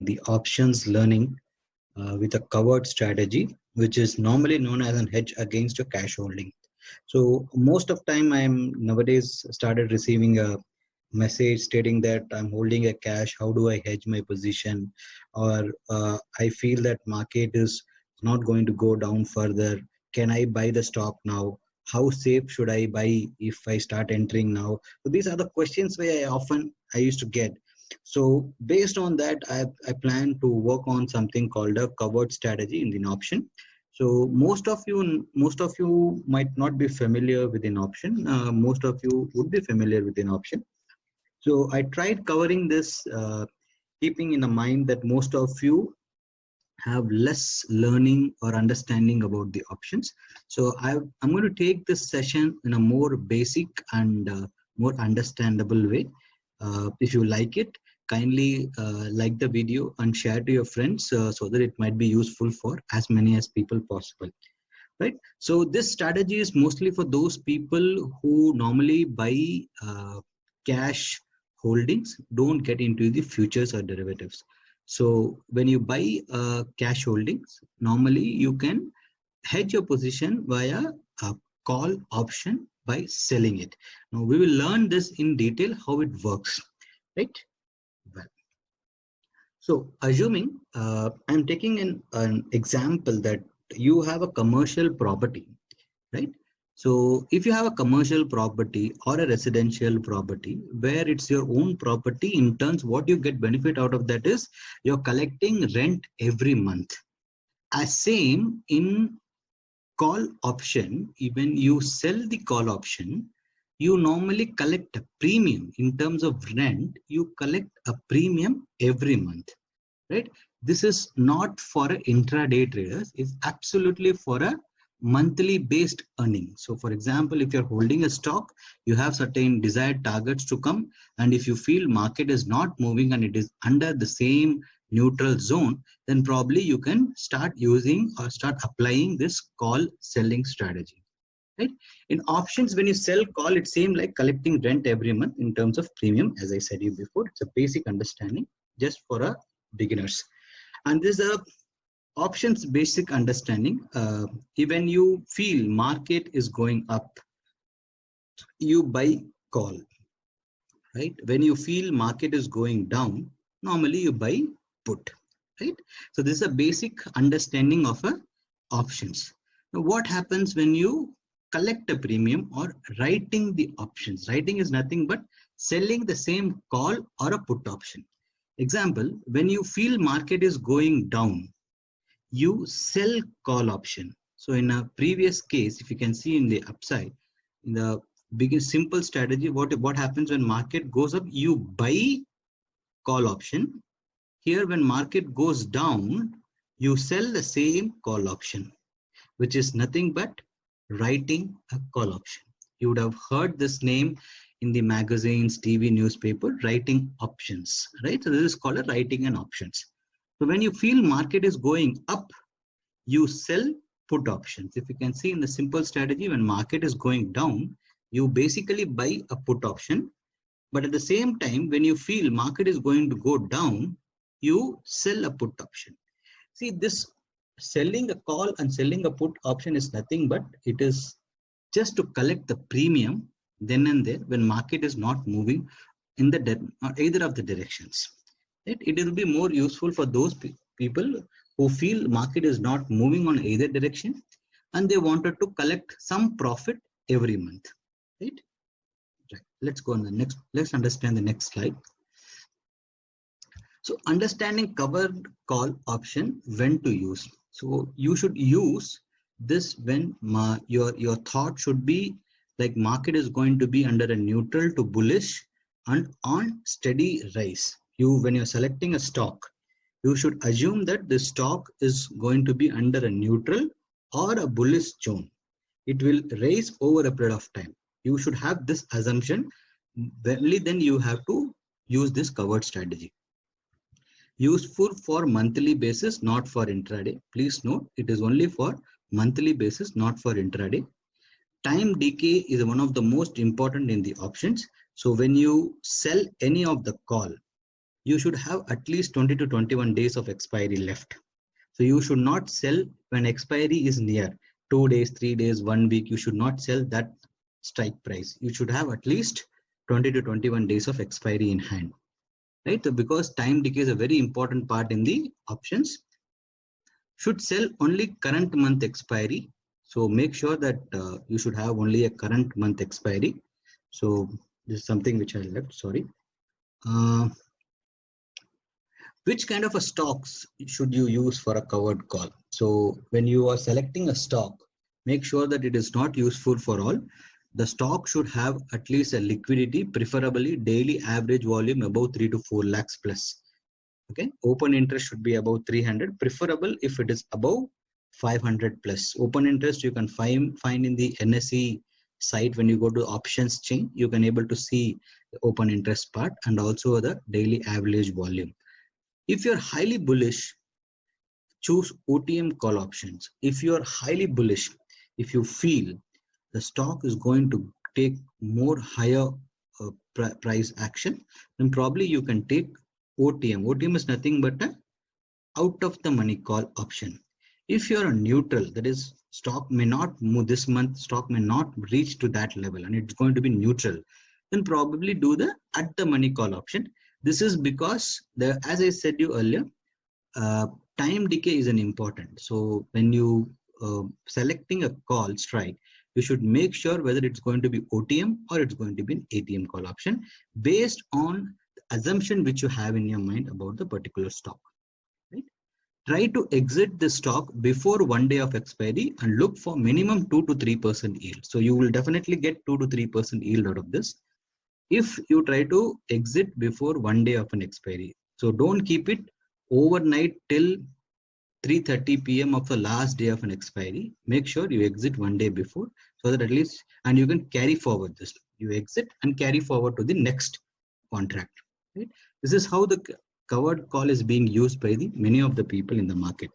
the options learning with a covered strategy, which is normally known as an hedge against your cash holding. So most of time I'm nowadays started receiving a message stating that I'm holding a cash. How do I hedge my position? Or I feel that market is not going to go down further. Can I buy the stock now? How safe should I buy if I start entering now? So these are the questions where I used to get. So based on that, I plan to work on something called a covered strategy in the option. So most of you might not be familiar with an option. Most of you would be familiar with an option. So I tried covering this, keeping in mind that most of you have less learning or understanding about the options. So I'm going to take this session in a more basic and more understandable way. If you like it, kindly like the video and share to your friends so that it might be useful for as many as people possible. Right. So this strategy is mostly for those people who normally buy cash holdings, don't get into the futures or derivatives. So when you buy cash holdings, normally you can hedge your position via a call option by selling it. Now we will learn this in detail how it works, right? Well, so assuming I'm taking an example that you have a commercial property, right? So if you have a commercial property or a residential property where it's your own property, in turns what you get benefit out of that is you're collecting rent every month. As same in call option, even you sell the call option, you normally collect a premium in terms of rent. You collect a premium every month, right? This is not for intraday traders. It's absolutely for a monthly based earning. So for example, if you're holding a stock, you have certain desired targets to come, and if you feel market is not moving and it is under the same neutral zone, then probably you can start using or start applying this call selling strategy, right? In options, when you sell call, it's same like collecting rent every month in terms of premium. As I said you before, it's a basic understanding just for a beginners. And this is a options basic understanding. When you feel market is going up, you buy call, right? When you feel market is going down, normally you buy put, right? So this is a basic understanding of a options. Now what happens when you collect a premium or writing the options? Writing is nothing but selling the same call or a put option. Example, when you feel market is going down, you sell call option. So in a previous case, if you can see in the upside, in the biggest simple strategy, what happens when market goes up, you buy call option. Here when market goes down, you sell the same call option, which is nothing but writing a call option. You would have heard this name in the magazines, TV, newspaper, writing options, right? So this is called a writing and options. So when you feel market is going up, you sell put options. If you can see in the simple strategy, when market is going down, you basically buy a put option. But at the same time, when you feel market is going to go down, you sell a put option. See, this selling a call and selling a put option is nothing but it is just to collect the premium then and there when market is not moving in the either of the directions. It will be more useful for those people who feel market is not moving on either direction and they wanted to collect some profit every month, right? Right. Let's go on the next. Let's understand the next slide. So understanding covered call option, when to use. So you should use this when your thought should be like market is going to be under a neutral to bullish and on steady rise. When you're selecting a stock, you should assume that the stock is going to be under a neutral or a bullish zone. It will rise over a period of time. You should have this assumption. Only then you have to use this covered strategy. Useful for monthly basis, not for intraday. Please note, it is only for monthly basis, not for intraday. Time decay is one of the most important in the options. So when you sell any of the call, you should have at least 20 to 21 days of expiry left. So you should not sell when expiry is near 2 days, 3 days, 1 week. You should not sell that strike price. You should have at least 20 to 21 days of expiry in hand, right? So because time decay is a very important part in the options. Should sell only current month expiry. So make sure that you should have only a current month expiry. So this is something which I left, sorry. Which kind of a stocks should you use for a covered call? So when you are selecting a stock, make sure that it is not useful for all. The stock should have at least a liquidity, preferably daily average volume above 3 to 4 lakhs plus. Okay, open interest should be above 300, preferable if it is above 500 plus. Open interest you can find in the NSE site. When you go to options chain, you can able to see the open interest part and also the daily average volume. If you're highly bullish, choose OTM call options. If you're highly bullish, if you feel the stock is going to take more higher price action, then probably you can take OTM. OTM is nothing but a out of the money call option. If you're a neutral, that is stock may not move this month, stock may not reach to that level and it's going to be neutral, then probably do the at the money call option. This is because as I said you earlier, time decay is an important. So when you selecting a call strike, you should make sure whether it's going to be OTM or it's going to be an ATM call option based on the assumption which you have in your mind about the particular stock. Right? Try to exit the stock before 1 day of expiry and look for minimum 2 to 3% yield. So you will definitely get 2 to 3% yield out of this if you try to exit before 1 day of an expiry. So don't keep it overnight till 3:30 p.m. of the last day of an expiry. Make sure you exit 1 day before, so that at least, and you can carry forward this. You exit and carry forward to the next contract. Right? This is how the covered call is being used by the many of the people in the market.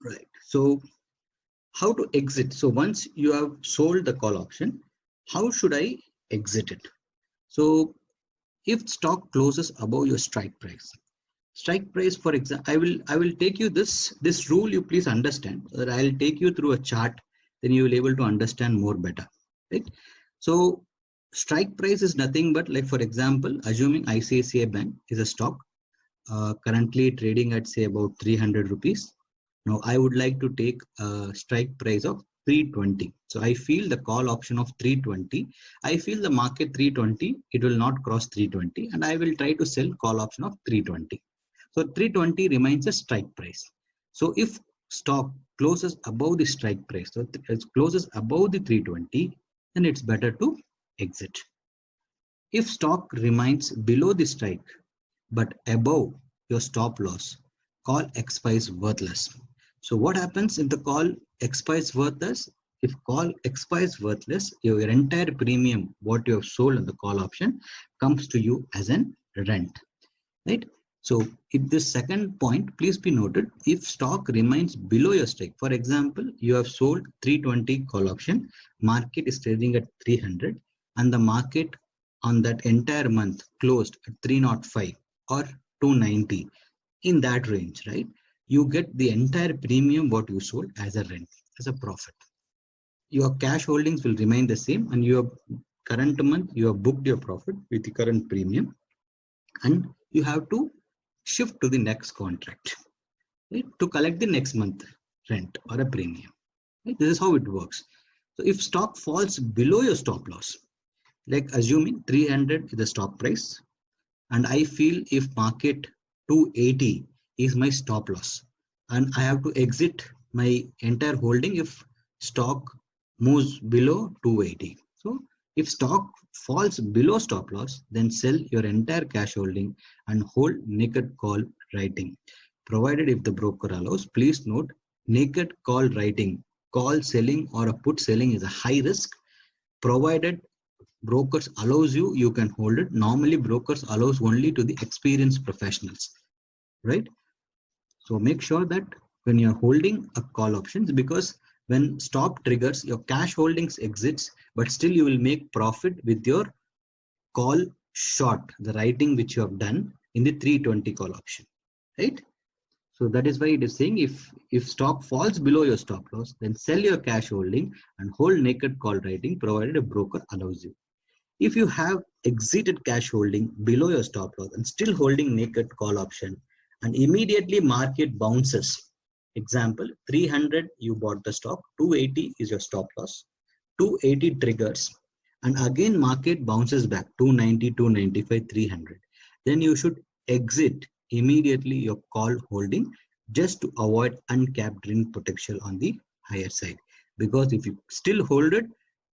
Right. So how to exit? So once you have sold the call option, how should I exit it? So if stock closes above your strike price, for example, I will take you this rule, you please understand, that I'll take you through a chart, then you will able to understand more better, right? So strike price is nothing but, like for example, assuming ICICI Bank is a stock currently trading at say about 300 rupees. Now I would like to take a strike price of 320. So I feel the call option of 320. I feel the market 320, it will not cross 320, and I will try to sell call option of 320. So 320 remains a strike price. So if stock closes above the strike price, so it closes above the 320, then it's better to exit. If stock remains below the strike but above your stop loss, call expires worthless. So what happens if the call expires worthless? If call expires worthless, your entire premium, what you have sold on the call option, comes to you as an rent, right? So if this second point, please be noted, if stock remains below your strike, for example, you have sold 320 call option, market is trading at 300, and the market on that entire month closed at 305 or 290, in that range, right? You get the entire premium what you sold as a rent, as a profit. Your cash holdings will remain the same, and your current month you have booked your profit with the current premium, and you have to shift to the next contract, right, to collect the next month rent or a premium. Right? This is how it works. So if stock falls below your stop loss, like assuming 300 is the stock price, and I feel if market 280 is my stop loss, and I have to exit my entire holding if stock moves below 280. So if stock falls below stop loss, then sell your entire cash holding and hold naked call writing, provided if the broker allows. Please note, naked call writing, call selling or a put selling is a high risk. Provided brokers allows you, you can hold it. Normally brokers allows only to the experienced professionals, right? So make sure that when you're holding a call options, because when stop triggers, your cash holdings exits, but still you will make profit with your call short the writing which you have done in the 320 call option, right? So that is why it is saying if stock falls below your stop loss, then sell your cash holding and hold naked call writing provided a broker allows you. If you have exited cash holding below your stop loss and still holding naked call option and immediately market bounces, example 300 you bought the stock, 280 is your stop loss, 280 triggers, and again market bounces back 290, 295, 300, then you should exit immediately your call holding just to avoid uncapped ring potential on the higher side. Because if you still hold it,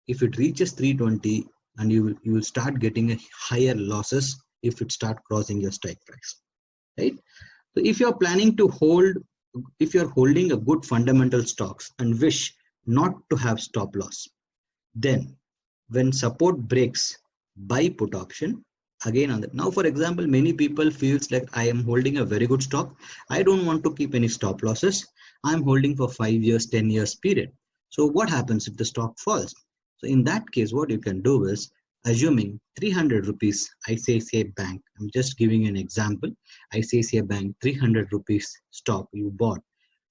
if it reaches 320, and you will start getting a higher losses if it start crossing your strike price, right? So if you're planning to hold, if you're holding a good fundamental stocks and wish not to have stop loss, then when support breaks, buy put option again on that. Now for example, many people feels like I am holding a very good stock, I don't want to keep any stop losses, I'm holding for 5 years, 10 years period. So what happens if the stock falls? So in that case, what you can do is, assuming 300 rupees ICICI Bank, I'm just giving an example, ICICI Bank 300 rupees stock you bought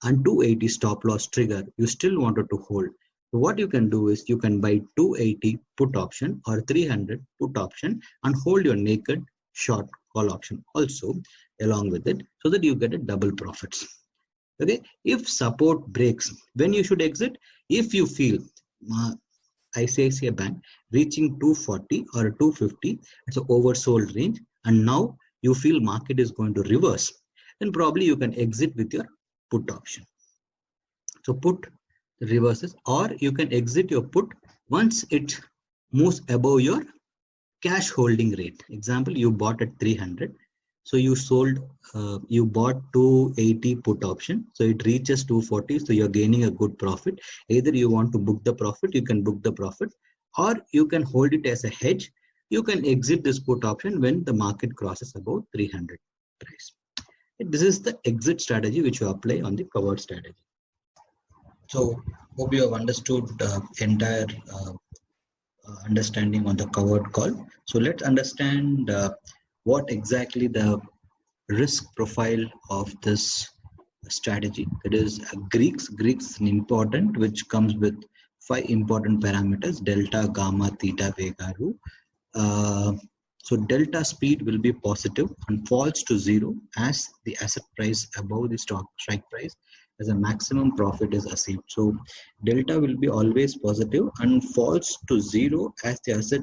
and 280 stop loss trigger, you still wanted to hold. So what you can do is you can buy 280 put option or 300 put option and hold your naked short call option also along with it, so that you get a double profits. Okay, if support breaks, when you should exit? If you feel ICICI Bank reaching 240 or 250, it's an oversold range, and now you feel market is going to reverse, then probably you can exit with your put option. So put reverses, or you can exit your put once it moves above your cash holding rate. Example, you bought at 300, so you sold, you bought 280 put option, so it reaches 240, so you're gaining a good profit. Either you want to book the profit, you can book the profit, or you can hold it as a hedge. You can exit this put option when the market crosses about 300 price. This is the exit strategy which you apply on the covered strategy. So hope you have understood the entire understanding on the covered call. So let's understand what exactly the risk profile of this strategy. It is Greeks important, which comes with 5 important parameters: delta, gamma, theta, vega, rho. So delta speed will be positive and falls to 0 as the asset price above the stock strike price as a maximum profit is achieved. So delta will be always positive and falls to 0 as the asset,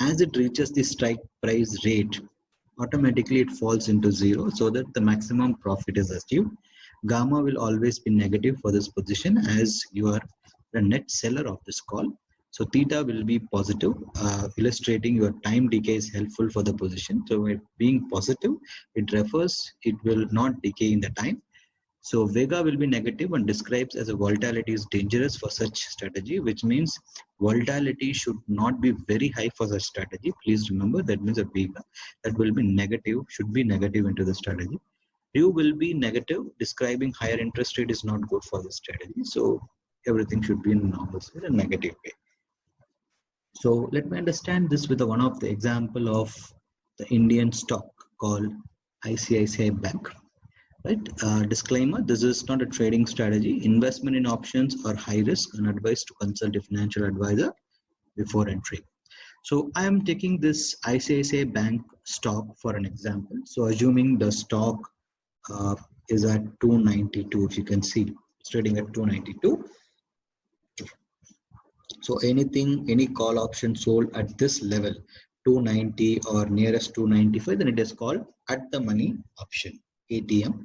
as it reaches the strike price rate, automatically it falls into 0 so that the maximum profit is achieved. Gamma will always be negative for this position as you are the net seller of this call. So theta will be positive, illustrating your time decay is helpful for the position. So it being positive, it refers, it will not decay in the time. So vega will be negative and describes as a volatility is dangerous for such strategy, which means volatility should not be very high for such strategy. Please remember that means a vega that will be negative, should be negative into the strategy. Rho will be negative, describing higher interest rate is not good for the strategy. So everything should be in normal side, a negative way. So let me understand this with one of the example of the Indian stock called ICICI Bank. Right? Disclaimer: this is not a trading strategy. Investment in options are high risk and advised to consult a financial advisor before entry. So I am taking this ICICI Bank stock for an example. So assuming the stock is at 292, if you can see, it's trading at 292. So any call option sold at this level, 290 or nearest 295, then it is called at the money option, ATM.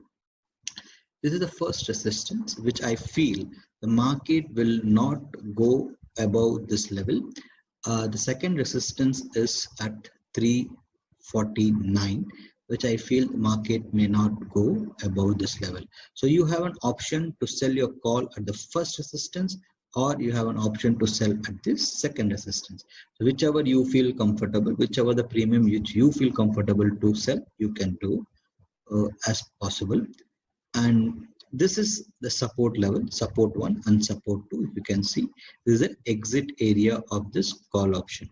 This is the first resistance which I feel the market will not go above this level. The second resistance is at 349, which I feel the market may not go above this level. So you have an option to sell your call at the first resistance, or you have an option to sell at this second resistance. So whichever you feel comfortable, whichever the premium which you feel comfortable to sell, you can do as possible. And this is the support level, support 1 and support 2. If you can see, this is an exit area of this call option.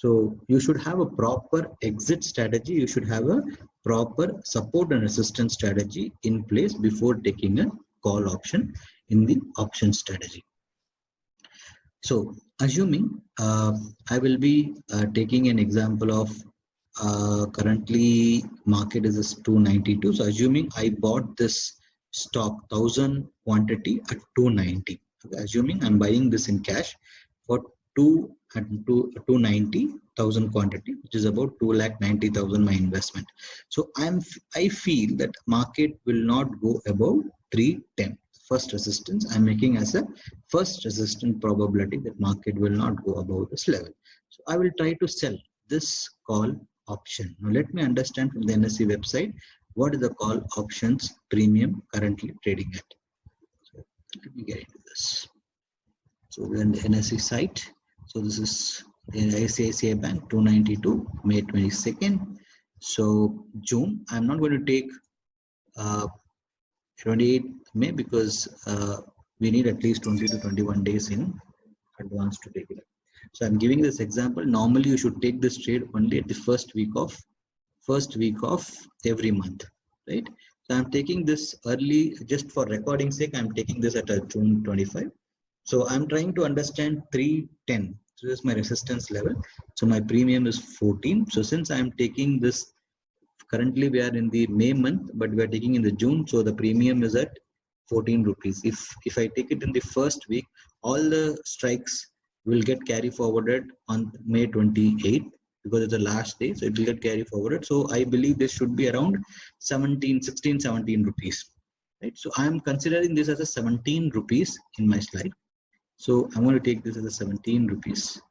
So you should have a proper exit strategy. You should have a proper support and resistance strategy in place before taking a call option in the option strategy. So assuming I will be taking an example of currently market is 292. So assuming I bought this stock 1000 quantity at 290. Okay, assuming I'm buying this in cash for 290,000 quantity, which is about 2,90,000 my investment. So I feel that market will not go above 310. First resistance I'm making as a first resistance probability that market will not go above this level. So I will try to sell this call option. Now let me understand from the NSE website what is the call options premium currently trading at. So let me get into this. So we're in the NSE site. So this is the ICICI Bank 292 May 22nd. So June. I'm not going to take 28 May because we need at least 20 to 21 days in advance to take it up. So I'm giving this example. Normally you should take this trade only at the first week of every month, right? So I'm taking this early just for recording sake. I'm taking this at June 25. So I'm trying to understand 310. So this is my resistance level. So my premium is 14. So since I'm taking this, currently we are in the May month, but we are taking in the June. So the premium is at 14 rupees. If I take it in the first week, all the strikes will get carry forwarded on May 28th because it's the last day. So it will get carry forwarded. So I believe this should be around 17 rupees. Right. So I'm considering this as a 17 rupees in my slide. So I'm going to take this as a 17 rupees.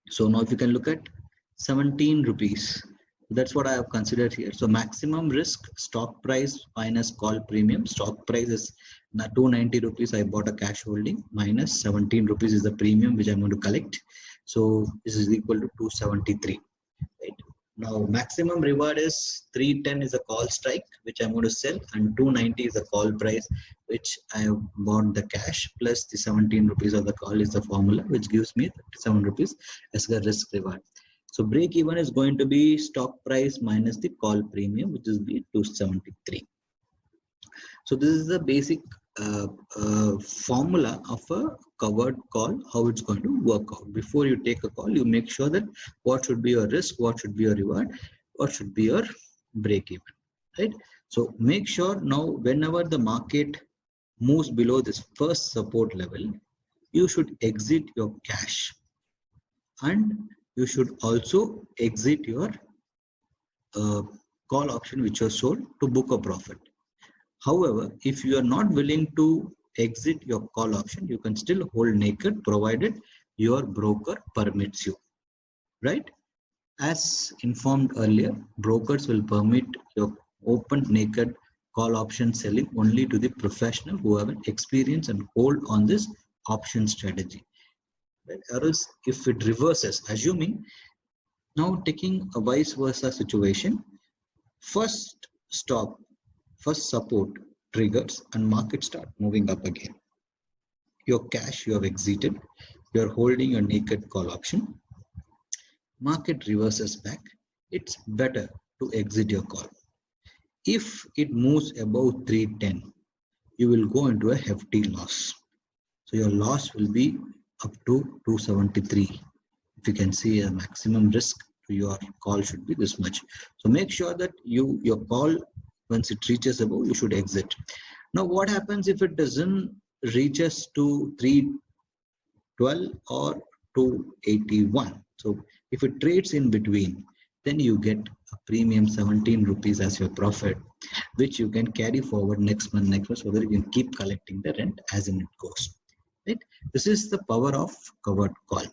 So now if you can look at 17 rupees, that's what I have considered here. So maximum risk, stock price minus call premium. Stock price is 290 rupees. I bought a cash holding minus 17 rupees is the premium which I'm going to collect. So this is equal to 273. Right. Now maximum reward is 310 is a call strike which I'm going to sell, and 290 is the call price which I have bought the cash, plus the 17 rupees of the call is the formula which gives me 37 rupees as the risk reward. So break even is going to be stock price minus the call premium, which is the 273. So this is the basic formula of a covered call, how it's going to work out. Before you take a call, you make sure that what should be your risk, what should be your reward, what should be your break even, right? So make sure now whenever the market moves below this first support level, you should exit your cash, and you should also exit your call option which was sold to book a profit. However, if you are not willing to exit your call option, you can still hold naked provided your broker permits you, right? As informed earlier, brokers will permit your open naked call option selling only to the professional who have an experience and hold on this option strategy. Right? Or else if it reverses, assuming now taking a vice versa situation, first stop, first support triggers and market start moving up again. Your cash you have exited, you are holding your naked call option. Market reverses back, it's better to exit your call. If it moves above 310, you will go into a hefty loss. So your loss will be up to 273. If you can see a maximum risk to your call should be this much. So make sure that your call, once it reaches above, you should exit. Now what happens if it doesn't reaches to 312 or 281? So if it trades in between, then you get a premium 17 rupees as your profit, which you can carry forward next month, so that you can keep collecting the rent as in it goes. Right? This is the power of covered call.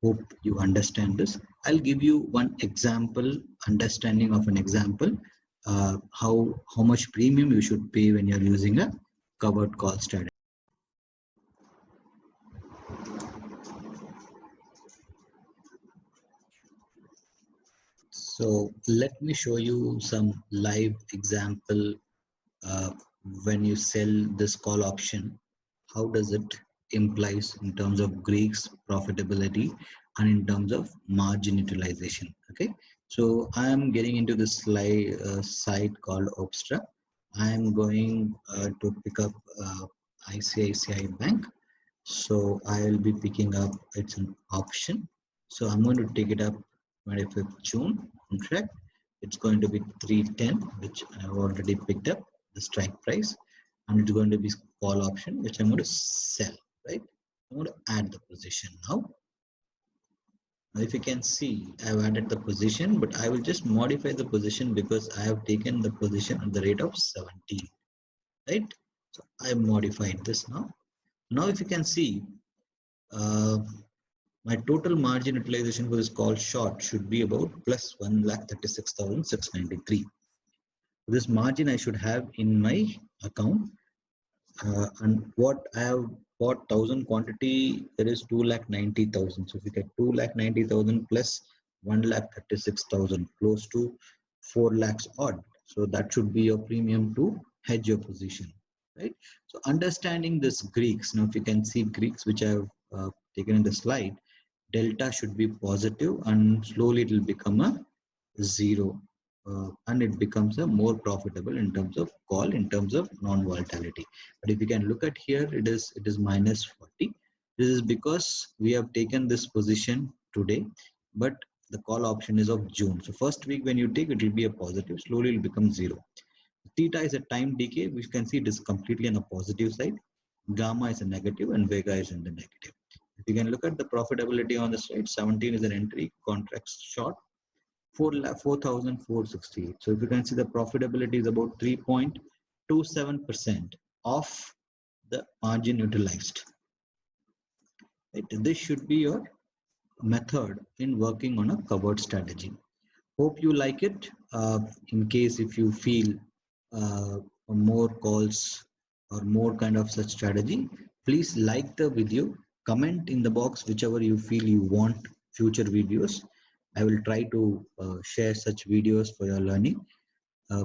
Hope you understand this. I'll give you one example, understanding of an example, how much premium you should pay when you're using a covered call strategy. So let me show you some live example. When you sell this call option, how does it implies in terms of Greek's profitability and in terms of margin utilization. Okay, so I am getting into this slide site called Opstra. I am going to pick up ICICI Bank. So I'll be picking up, it's an option. So I'm going to take it up 25th June contract. It's going to be 310, which I've already picked up the strike price, and it's going to be call option, which I'm going to sell, right? I'm going to add the position now. Now, if you can see, I've added the position, but I will just modify the position because I have taken the position at the rate of 17, right? So I modified this now. Now, if you can see, uh, my total margin utilization for this call short should be about plus 1,36,693. This margin I should have in my account, and what I have bought 1,000 quantity, there is 2,90,000. So if you get 2,90,000 plus 1,36,000, close to 4 lakhs odd. So that should be your premium to hedge your position, right? So understanding this Greeks, now if you can see Greeks, which I have taken in the slide, delta should be positive and slowly it will become a zero, and it becomes a more profitable in terms of call, in terms of non-volatility. But if you can look at here, it is minus 40. This is because we have taken this position today, but the call option is of June. So first week when you take, it will be a positive, slowly it will become zero. Theta is a time decay, which you can see it is completely on a positive side. Gamma is a negative and Vega is in the negative. If you can look at the profitability on the slide, 17 is an entry, contracts short, 4,468. So if you can see, the profitability is about 3.27% of the margin utilized. Right? This should be your method in working on a covered strategy. Hope you like it. In case if you feel more calls or more kind of such strategy, please like the video, comment in the box whichever you feel you want future videos. I will try to share such videos for your learning. Uh,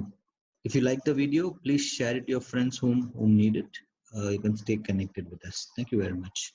if you like the video, please share it to your friends whom need it. You can stay connected with us. Thank you very much.